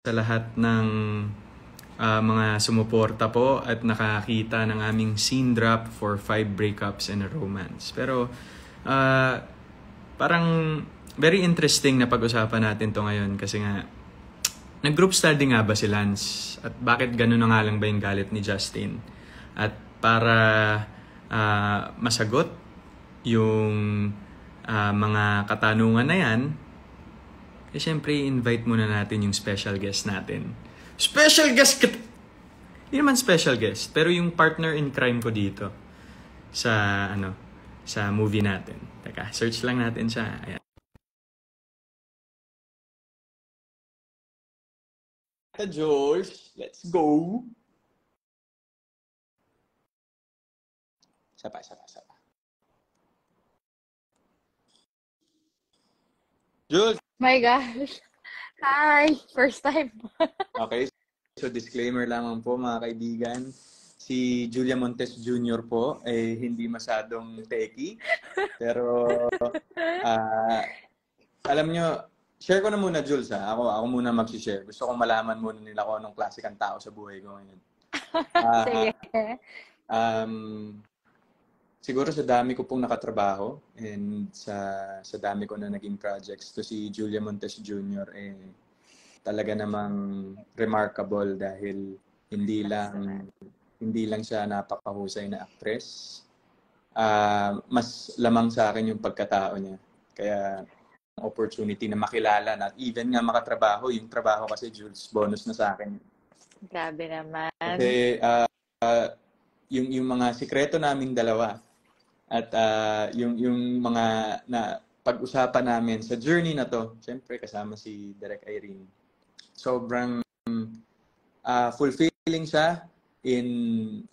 sa lahat ng mga sumuporta po at nakakita ng aming scene drop for 5 breakups and a romance. Pero parang very interesting na pag-usapan natin to ngayon kasi nga nag-group study nga ba si Lance? At bakit gano'n na nga lang ba yung galit ni Justin? At para masagot yung mga katanungan na yan, syempre invite muna natin yung special guest natin. Special guest! Hindi naman special guest, pero yung partner in crime ko dito sa sa movie natin. Teka, search lang natin siya. Ayan. George, let's go! Sapa. Jules! My gosh. Hi! First time. Okay, so disclaimer lamang po mga kaibigan. Si Julia Montes Jr. po ay hindi masyadong techie. Pero alam nyo, share ko na muna Jules ha. Ako muna mag-share. Gusto kong malaman muna nila kung anong klase kang tao sa buhay ko ngayon. Sige. Siguro sa dami ko pong nakatrabaho and sa dami ko na naging projects, to si Julia Montes Jr. Talaga namang remarkable dahil hindi lang siya napakahusay na actress. Mas lamang sa akin yung pagkatao niya. Kaya opportunity na makilala na even nga makatrabaho, yung trabaho kasi Jules, bonus na sa akin. Grabe naman. Kasi yung mga sikreto naming dalawa at yung mga na pag-usapan namin sa journey na to, syempre kasama si Direk Irene. Sobrang fulfilling siya in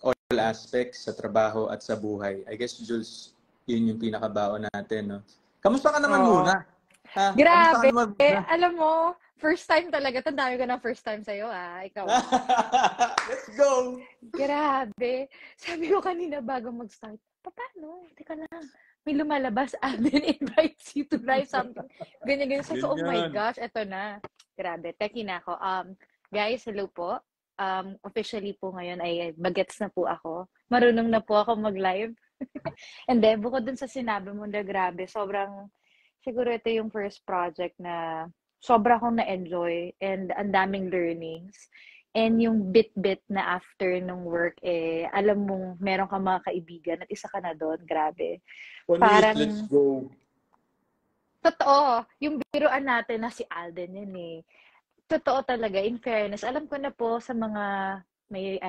all aspects sa trabaho at sa buhay. I guess Jules, yun yung pinakabaon natin, no? Kamusta ka naman muna? Ha? Grabe. Alam mo, first time talaga. Tandami ko ng first time sa'yo, Ikaw. Let's go! Grabe. Sabi ko kanina bago mag-start, paano? Teka lang. May lumalabas, Alden invites you to live something. Ganyan. Sabi ko, oh my gosh, eto na. Grabe. Teki na ako. Guys, hello po. Officially po ngayon ay bagets na po ako. Marunong na po ako mag-live. And then, bukod dun sa sinabi mo na grabe, siguro ito yung first project na sobra akong na-enjoy and ang daming learnings. And yung bit-bit na after nung work, alam mong meron kang mga kaibigan at isa ka na doon. Grabe. Parang, let's go. Totoo. Yung biruan natin na si Alden yun Totoo talaga, in fairness. Alam ko na po sa mga may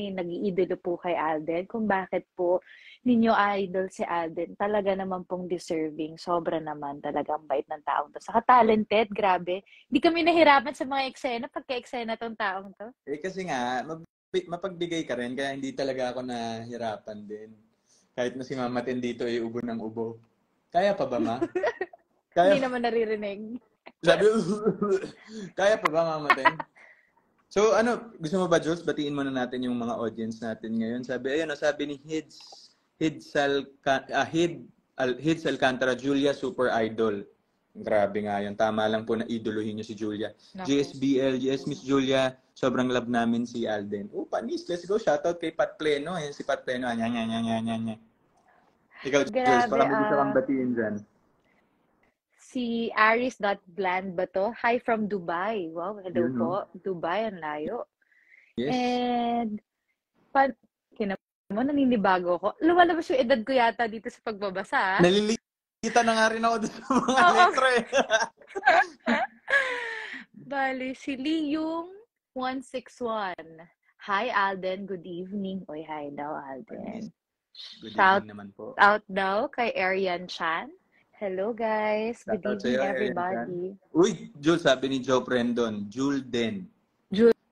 nag-iidolo po kay Alden kung bakit po ninyo idol si Alden. Talaga naman pong deserving. Sobra naman talagang bait ng taong to. Saka talented, grabe. Hindi kami nahirapan sa mga eksena, pagka-eksena tong taong to. Kasi nga, mapagbigay ka rin, kaya hindi talaga ako nahirapan din. Kahit na si Mama Ten dito ay ubo ng ubo. Kaya pa ba, Ma? Hindi naman naririnig. Sabi, kaya pa ba, Mama Ten? So, gusto mo ba, Jules, batiin muna natin yung mga audience natin ngayon. Sabi ni Hids Alcantara, Julia, super idol. Grabe nga yun. Tama lang po na idolohin niyo si Julia. GSBL, yes, Miss Julia, sobrang love namin si Alden. Panis, let's go. Shoutout kay Pat Pleno. Ayan si Pat Pleno. Anya. Ikaw, Jules, para may gusto kang batiin dyan. Si Aris.Bland ba to? Hi from Dubai. Wow, hello po. Dubai, ang layo. Yes. And, naninibago ko. Lumalabas yung edad ko yata dito sa pagbabasa. Nalilita na nga rin ako dito sa mga letra Bali, si Liyong 161. Hi, Alden. Good evening. Oy, hi daw, Alden. Good evening naman po. Out daw kay Arian Chan. Hello guys. Good evening everybody. Uy, Jules, sabi ni Joe Prendon. Julden.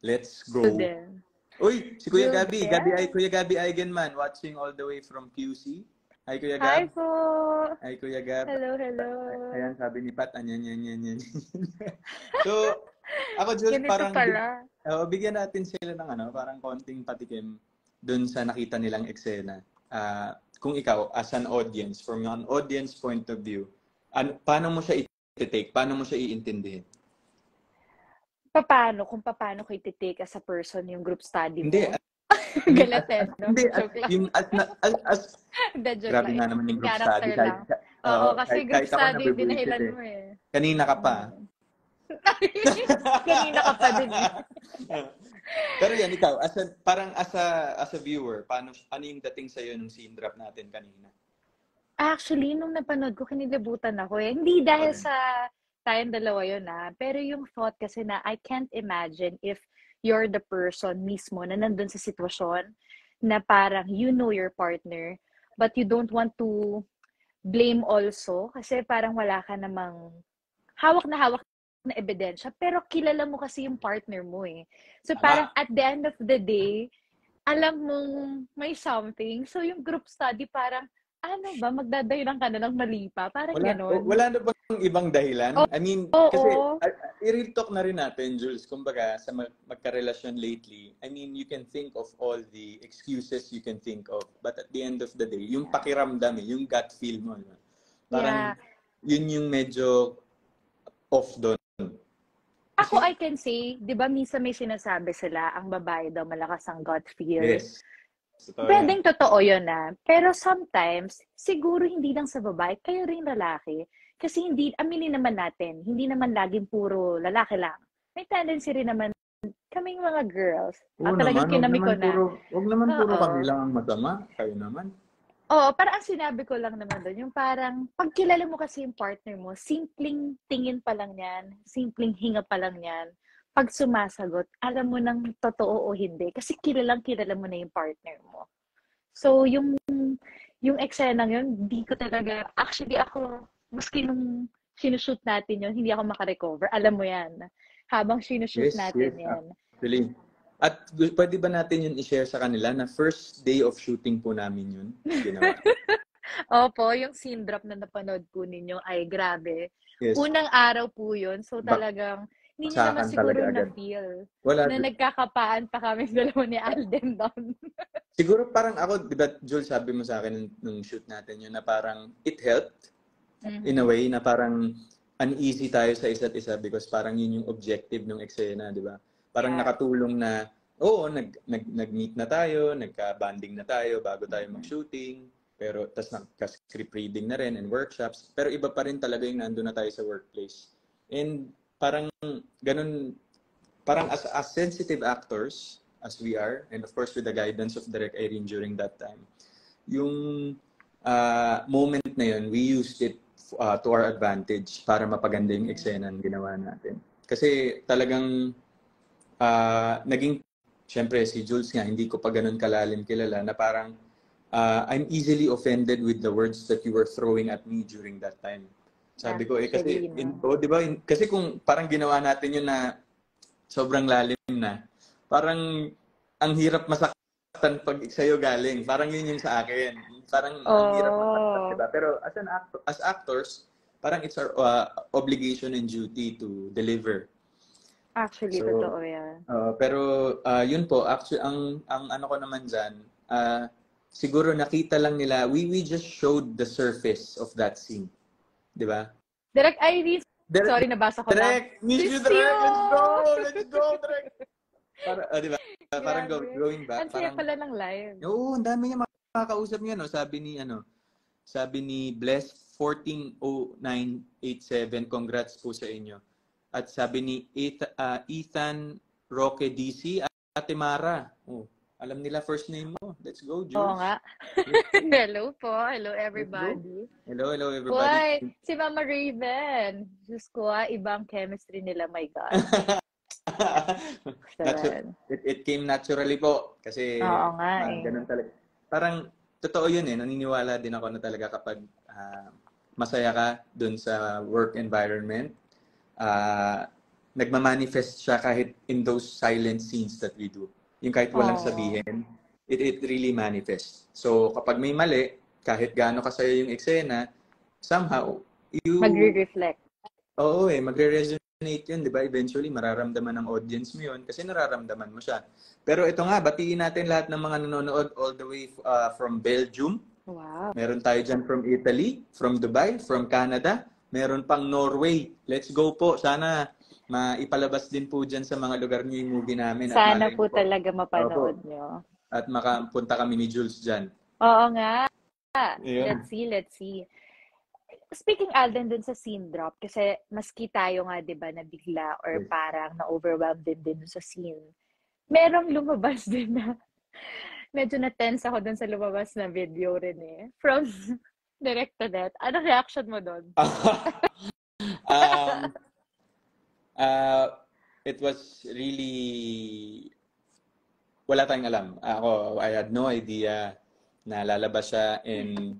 Let's go. Julden. Uy, si Kuya Gabi. Kuya Gabi Eigenman watching all the way from QC. Hi, Kuya Gab. Hi po. Hi, Kuya Gab. Hello. Ayan, sabi ni Pat. Yan. So, ako, Jules, parang bigyan natin sila ng parang konting patikim dun sa nakita nilang eksena. Kung ikaw, as an audience, from an audience point of view, paano mo siya i-take? Paano mo siya iintindihin? kung paano ko iti-take as a person yung group study mo? Hindi. Galatin, no? Hindi. Joke lang. Hindi, Joke grabe lang. nga naman yung group Character study. lang. Oo, kasi group Kahit ako study yung nabibuisit dinahilan eh. mo eh. Kanina ka pa. Kanina ka pa din eh. Pero yan, ikaw, parang as a viewer, ano yung dating sa'yo nung scene drop natin kanina? Actually, nung napanood ko, kinilabutan ako eh. Hindi dahil Okay. sa tayong dalawa yun pero yung thought kasi na I can't imagine if you're the person mismo na nandun sa sitwasyon na parang you know your partner but you don't want to blame also kasi parang wala ka namang hawak na ebidensya pero kilala mo kasi yung partner mo eh. So parang at the end of the day, alam mong may something. So yung group study parang ano ba, magdadahilan ka na ng mali pa? Parang ganon. Wala na bang ibang dahilan? I mean, kasi i-real talk na rin natin, Jules. Kumbaga, sa magkarelasyon lately, I mean, you can think of all the excuses you can think of. But at the end of the day, yung pakiramdam yung gut feel mo. Parang yun yung medyo off doon. Ako, I can say, di ba minsan may sinasabi sila, ang babae daw malakas ang gut feel. Yes. Pwedeng totoo yun Pero sometimes, siguro hindi lang sa babae, kayo rin lalaki. Kasi hindi, aminin naman natin, hindi naman laging puro lalaki lang. May tendency rin naman kaming mga girls. Talagang kinamig ko na. Huwag naman puro kami lang ang masama. Kayo naman. Oo, parang ang sinabi ko lang naman doon, yung parang, pag kilala mo kasi yung partner mo, simpleng tingin pa lang yan, simpleng hinga pa lang yan, pag sumasagot, alam mo nang totoo o hindi. Kasi kilala mo na yung partner mo. So, yung eksena yun, hindi ko talaga, actually ako, maski nung sinushoot natin yun, hindi ako makarecover. Alam mo yan. Habang sinushoot natin yan. Actually. At pwede ba natin yun i-share sa kanila na first day of shooting po namin yun? Ginawa. Opo, yung scene drop na napanood po ninyo ay grabe. Yes. Unang araw po yun. So talagang, hindi nyo naman siguro na-feel na nagkakapaan pa kami dalawa ni Alden doon. Siguro parang ako, di ba, Jules, sabi mo sa akin nung shoot natin yun na parang it helped in a way na parang uneasy tayo sa isa't isa because parang yun yung objective ng eksena, di ba? Parang nakatulong na, nag-meet na tayo, nagka-banding na tayo bago tayo mag-shooting, pero tas nagka-script reading na rin and workshops, pero iba pa rin talaga yung nandun na tayo sa workplace. And parang ganun, parang as sensitive actors as we are, and of course with the guidance of Direk Irene during that time, yung moment na yun, we used it to our advantage para mapaganda yung eksena ng ginawa natin. Kasi talagang naging, syempre si Jules nga, hindi ko pa ganun kalalim kilala, na parang I'm easily offended with the words that you were throwing at me during that time. Sabi ko, kasi, di ba, kasi kung parang ginawa natin yun na sobrang lalim na, parang ang hirap masaktan pag sa'yo galing. Parang yun yung sa akin. Parang ang hirap masaktan, di ba? Pero as actors, parang it's our obligation and duty to deliver. Actually, totoo yan. Pero yun po, actually, ang ano ko naman dyan, siguro nakita lang nila, we just showed the surface of that scene. Di ba? Direk Irene, sorry, nabasa ko Direk, miss you, Direk! Let's go, Direk! Di ba? Parang going back. Ang saya pala ng live. Oo, ang dami niya makakausap niya, no? Sabi ni Bless 140987, congrats po sa inyo. At sabi ni Ethan Roque DC, Ate Mara. Oh, alam nila first name mo. Let's go, Jules. Oo nga. Hello po. Hello, everybody. Hello, everybody. Boy, si Mama Raven. Diyos ko, ibang chemistry nila, my God. It came naturally po. Kasi, oo nga ganun talaga. Parang, totoo yun naniniwala din ako na talaga kapag masaya ka dun sa work environment, nagmamanifest siya kahit in those silent scenes that we do. Yung kahit walang sabihin, it really manifests. So, kapag may mali, kahit gaano kasaya yung eksena, somehow, magre-reflect. Oo magre-resonate yun, di ba? Eventually, mararamdaman ng audience mo yun kasi nararamdaman mo siya. Pero ito nga, batiin natin lahat ng mga nanonood all the way from Belgium. Wow. Meron tayo dyan from Italy, from Dubai, from Canada. Meron pang Norway. Let's go po. Sana maipalabas din po dyan sa mga lugar niyo yung movie namin. At Sana malay po niyo po, talaga mapanood opo, nyo. at makapunta kami ni Jules dyan. Oo nga. Ayun. Let's see. Speaking, Alden, dun sa scene drop, kasi maski tayo nga, di ba, nabigla or Yes. parang na-overwhelmed din sa scene. Merong lumabas din na medyo na-tense ako dun sa lumabas na video rin eh. From direct to that. Anong reaction mo dun? um, it was really, wala tayong alam. I had no idea na lalabas siya, and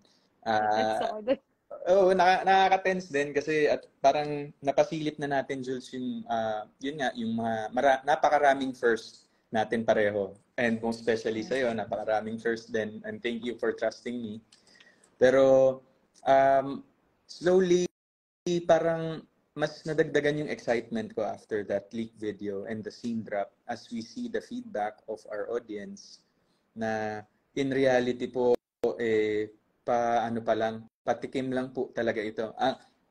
nakaka-tense din kasi at parang napasilip na natin, Jules, yung yun nga, yung mga napakaraming first natin pareho. And most especially sa'yo, napakaraming first din. And thank you for trusting me. Pero slowly, parang mas nadagdagan yung excitement ko after that leak video and the scene drop as we see the feedback of our audience na in reality po, patikim lang po talaga ito.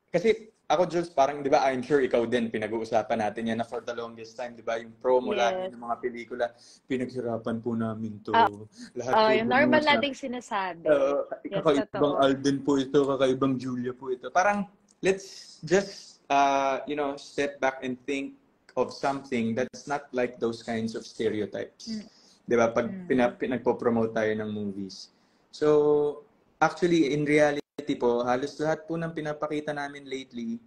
Kasi ako, Jules, parang, di ba, I'm sure ikaw din, pinag-uusapan natin yan na for the longest time, di ba, yung promo lagi ng mga pelikula, pinaghirapan po namin to. Lahat po yung normal nating sinasabi. Kakaibang Alden po ito, kakaibang Julia po ito. Parang, let's just, step back and think of something that's not like those kinds of stereotypes. Di ba, pag pinagpo-promote tayo ng movies. So, actually, in reality po, halos lahat po ng pinapakita namin lately,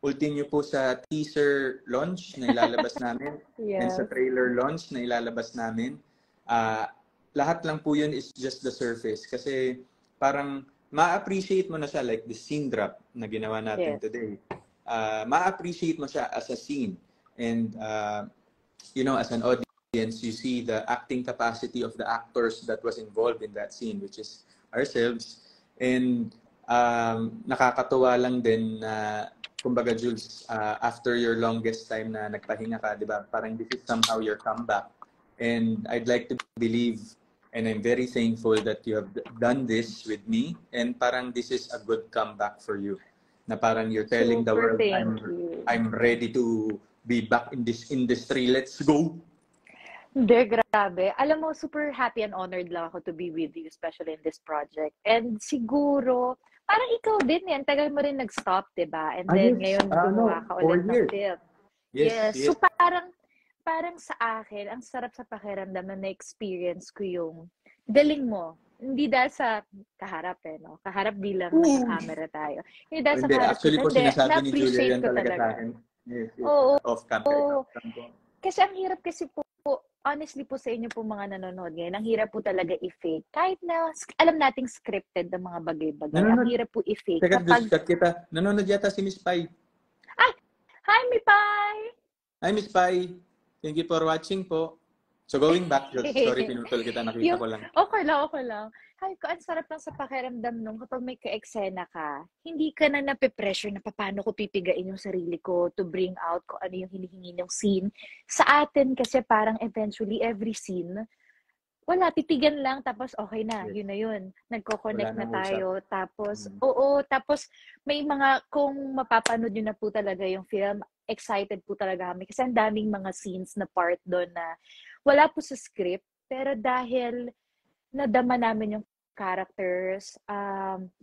ultin nyo po sa teaser launch na ilalabas namin and sa trailer launch na ilalabas namin, lahat lang po yun is just the surface. Kasi parang ma-appreciate mo na siya, like the scene drop na ginawa natin today. Ma-appreciate mo siya as a scene. And, as an audience, you see the acting capacity of the actors that was involved in that scene, which is ourselves. And nakakatuwa lang din na, kumbaga, Jules, after your longest time na nagpahinga ka, di ba, parang this is somehow your comeback. And I'd like to believe, and I'm very thankful that you have done this with me, and parang this is a good comeback for you. Na parang you're telling the world, I'm ready to be back in this industry. Let's go! Hindi, grabe. Alam mo, super happy and honored lang ako to be with you, especially in this project. And siguro, parang ikaw din yan. Tagal mo rin nag-stop, diba? And then, ngayon, gumawa ka ulit ng film. Yes. So, parang sa akin, ang sarap sa pakiramdam na na-experience ko yung galing mo. Hindi dahil sa kaharap no? Kaharap bilang naka-camera tayo. Hindi dahil sa kaharap. Actually po, sinasabi ni Julia yan talaga sa akin. Yes. Off-cam. Kasi ang hirap kasi po, honestly po sa inyo po mga nanonood ngayon, ang hirap po talaga i-fake. Kahit na alam nating scripted ng mga bagay-bagay, ang hirap po i-fake. Kita, nanonood yata si Miss Pai. Hi, Miss Pai! Hi, Miss Pai! Thank you for watching po. So going back, sorry, pinutol kita, nakita ko lang. Okay lang. Hay ko, ang sarap lang sa pakiramdam nung kapag may ka-eksena ka, hindi ka na nape-pressure na paano ko pipigain yung sarili ko to bring out kung ano yung hinihingi ng scene. Sa atin kasi parang eventually every scene, wala, titigan lang, tapos okay na, yun na yun. Nagko-connect na tayo, tapos, tapos may mga, kung mapapanood nyo na po talaga yung film, excited po talaga kami. Kasi ang daming mga scenes na part doon na wala po sa script, pero dahil nadama namin yung characters,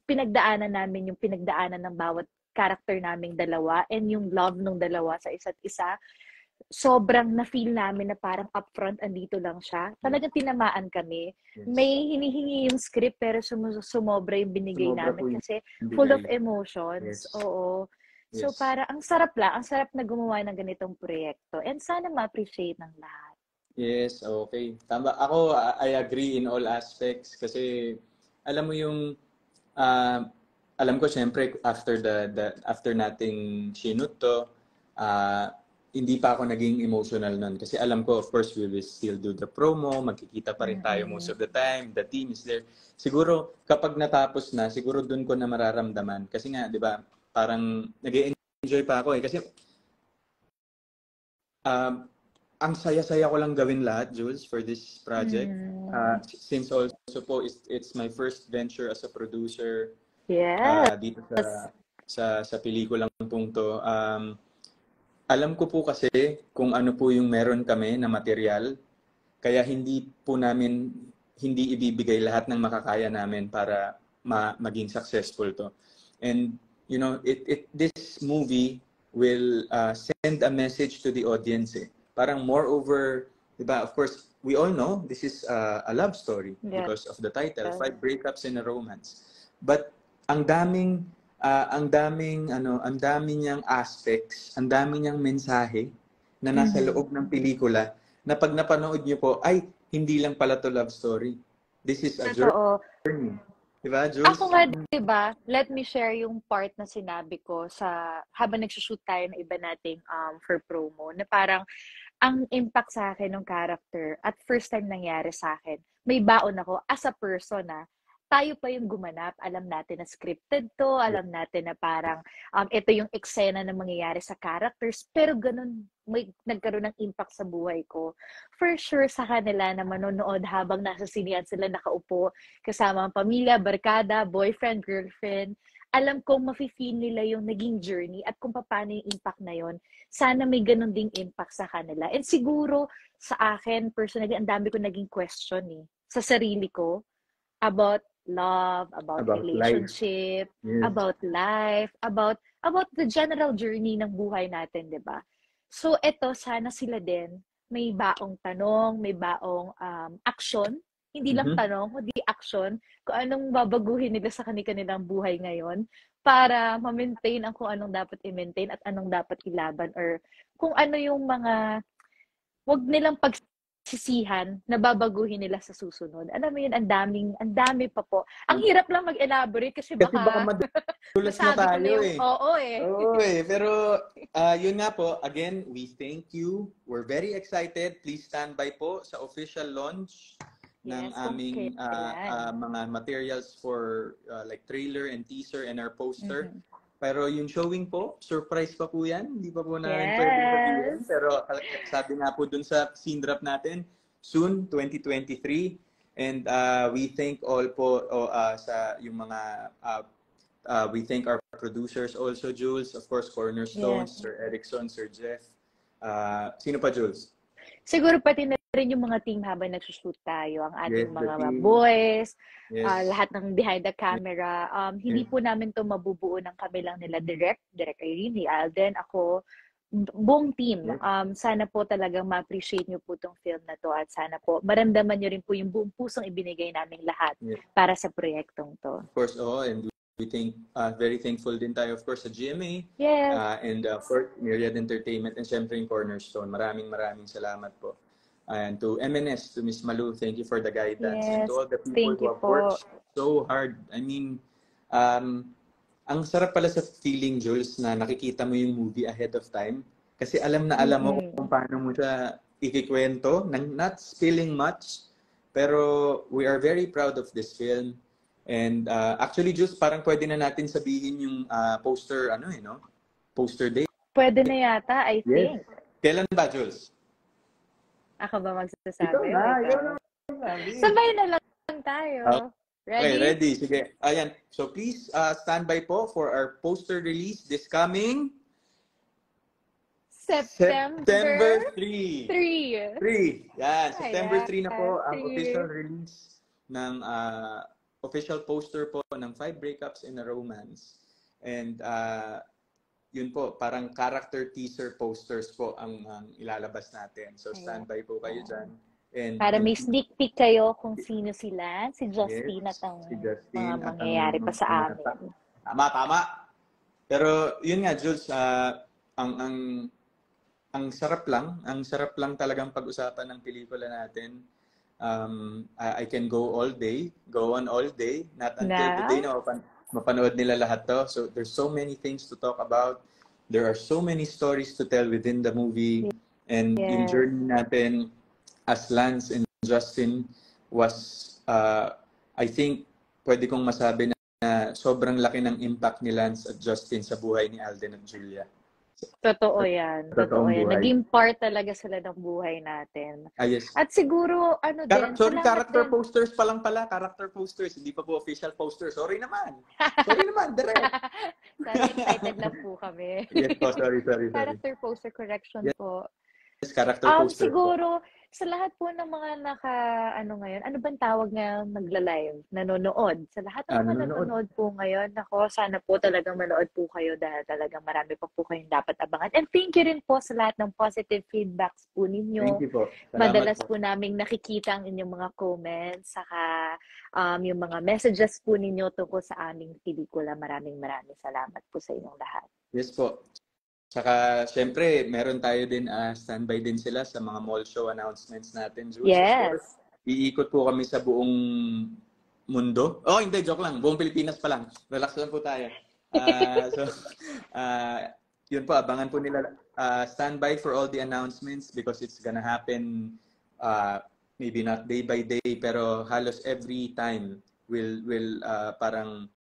pinagdaanan namin yung pinagdaanan ng bawat character naming dalawa, and yung love ng dalawa sa isa't isa, sobrang na-feel namin na parang upfront andito lang siya. Talagang tinamaan kami. Yes. May hinihingi yung script pero sumobra yung binigay namin kasi full of emotions. Yes. Oo. So para ang sarap na gumawa ng ganitong proyekto, and sana ma-appreciate ng lahat. Yes, okay. Tama. Ako, I agree in all aspects kasi alam mo yung alam ko syempre after after nating shoot to, hindi pa ako naging emotional nun. Kasi alam ko, of course, we will still do the promo, magkikita pa rin tayo most of the time, the team is there. Siguro, kapag natapos na, siguro dun ko na mararamdaman. Kasi nga, di ba, parang nag-enjoy pa ako eh. Kasi, ang saya-saya ko lang gawin lahat, Jules, for this project. Since also po, it's my first venture as a producer. Yes. Dito sa pelikulang pong to. alam ko po kasi kung ano po yung meron kami na material, kaya hindi ibibigay lahat ng makakaya namin para maging successful to. And you know, this movie will send a message to the audience. Parang moreover, diba? Of course, we all know this is a love story because of the title, 5 breakups in a romance. But ang daming niyang aspects, ang daming niyang mensahe na nasa loob ng pelikula na pag napanood niyo po, ay, hindi lang pala to love story. This is a journey. Diba, Jules? Ako nga, diba, let me share yung part na sinabi ko habang nagsushoot tayo ng iba nating for promo, na parang ang impact sa akin ng character at first time nangyari sa akin, may baon ako as a person tayo pa yung gumanap, alam natin na scripted to, alam natin na parang ito yung eksena na mangyayari sa characters, pero ganun, may nagkaroon ng impact sa buhay ko. For sure, sa kanila na manonood habang nasa sinihan sila nakaupo, kasama ang pamilya, barkada, boyfriend, girlfriend, alam kong mafe-feel nila yung naging journey at kung paano yung impact na yon. Sana may ganun ding impact sa kanila. And siguro, sa akin, personally, ang dami ko naging question sa sarili ko about love, about relationship, about life, about the general journey ng buhay natin, 'di ba? So eto, sana sila din may baong tanong, may baong action, hindi lang tanong, kundi action, kung anong babaguhin nila sa kanilang buhay ngayon para ma-maintain ang kung anong dapat i-maintain at anong dapat ilaban, or kung ano yung mga wag nilang pagsisihan na babaguhin nila sa susunod. Alam mo yun, ang dami pa po. Ang hirap lang mag-elaborate kasi baka madulas na tayo Oo Pero yun nga po, again, we thank you. We're very excited. Please stand by po sa official launch ng aming mga materials for like trailer and teaser and our poster. Pero yung showing po, surprise pa po yan. Hindi pa po namin pwedeng sabihin. Pero sabi nga po dun sa scene drop natin, soon, 2023. And we thank all po sa yung mga, we thank our producers also, Jules. Of course, Cornerstone, Sir Erickson, Sir Jeff. Sino pa, Jules? Siguro pati na rin yung mga team habang nagsushoot tayo, ang ating mga boys, lahat ng behind the camera. Hindi po namin to mabubuo ng kami lang nila Direct Irene, Alden, ako, buong team. Sana po talagang ma-appreciate nyo po tong film na to at sana po maramdaman nyo rin po yung buong pusong ibinigay naming lahat para sa proyektong to. Of course, and we think very thankful din tayo, of course, sa GMA and for Myriad Entertainment and syempre yung Cornerstone. Maraming salamat po. And to MNS, to Miss Malu, thank you for the guidance. And to all the people who have worked so hard. I mean, ang sarap pala sa feeling, Jules, na nakikita mo yung movie ahead of time. Kasi alam mo kung paano mo siya ikikwento, not spilling much. Pero we are very proud of this film. And actually, Jules, parang pwede na natin sabihin yung poster, poster date. Pwede na yata, I think. Kailan ba, Jules? Ako ba magsasabi? Ikaw na. Sabay na lang tayo. Ready? Okay, ready. Sige. Ayan. So please stand by po for our poster release this coming September 3. Yan. September 3 na po ang official release ng official poster po ng 5 breakups in a romance. And yun po, parang character teaser posters po ang ilalabas natin. So standby po kayo dyan. And para may sneak peek kayo kung sino sila, si Justine at ang mga mangyayari pa sa amin. Tama. Pero yun nga, Jules, ang sarap lang talagang pag-usapan ng pelikula natin. I can go on all day, not until the day na mapanood nila lahat to. So there's so many things to talk about. There are so many stories to tell within the movie. And yung journey natin as Lance and Justin was, I think, pwede kong masabi na sobrang laki ng impact ni Lance at Justin sa buhay ni Alden at Julia. Totoo yan. Totoo totoong yan. buhay. Naging part talaga sila ng buhay natin. Yes. At siguro, ano din, Sorry, salamat character din. posters pa lang pala. Character posters. Hindi pa po official posters. Sorry naman. Sorry naman, direct. Sorry, excited lang po kami. Yes po, sorry. Character poster correction Yes, po. character posters po. Siguro, sa lahat po ng mga ngayon, ano bang tawag nga nagla-live? Nanonood. Sa lahat ng mga Nanonood. nanonood po ngayon, ako, sana po talagang manood po kayo dahil talagang marami pa po kayong dapat abangan. And thank you rin po sa lahat ng positive feedbacks po ninyo. Thank you po. Salamat Madalas po. po naming nakikita ang inyong mga comments, saka yung mga messages po ninyo tungkol sa aming pelikula. Maraming salamat po sa inyong lahat. Yes po. Saka, syempre, meron tayo din, standby din sila sa mga mall show announcements natin, Jules. Yes. Of course, iikot po kami sa buong mundo. Oh, hindi, joke lang. Buong Pilipinas pa lang. Relax lang po tayo. Yun po, abangan po nila. Standby for all the announcements because it's gonna happen maybe not day by day, pero halos every time will parang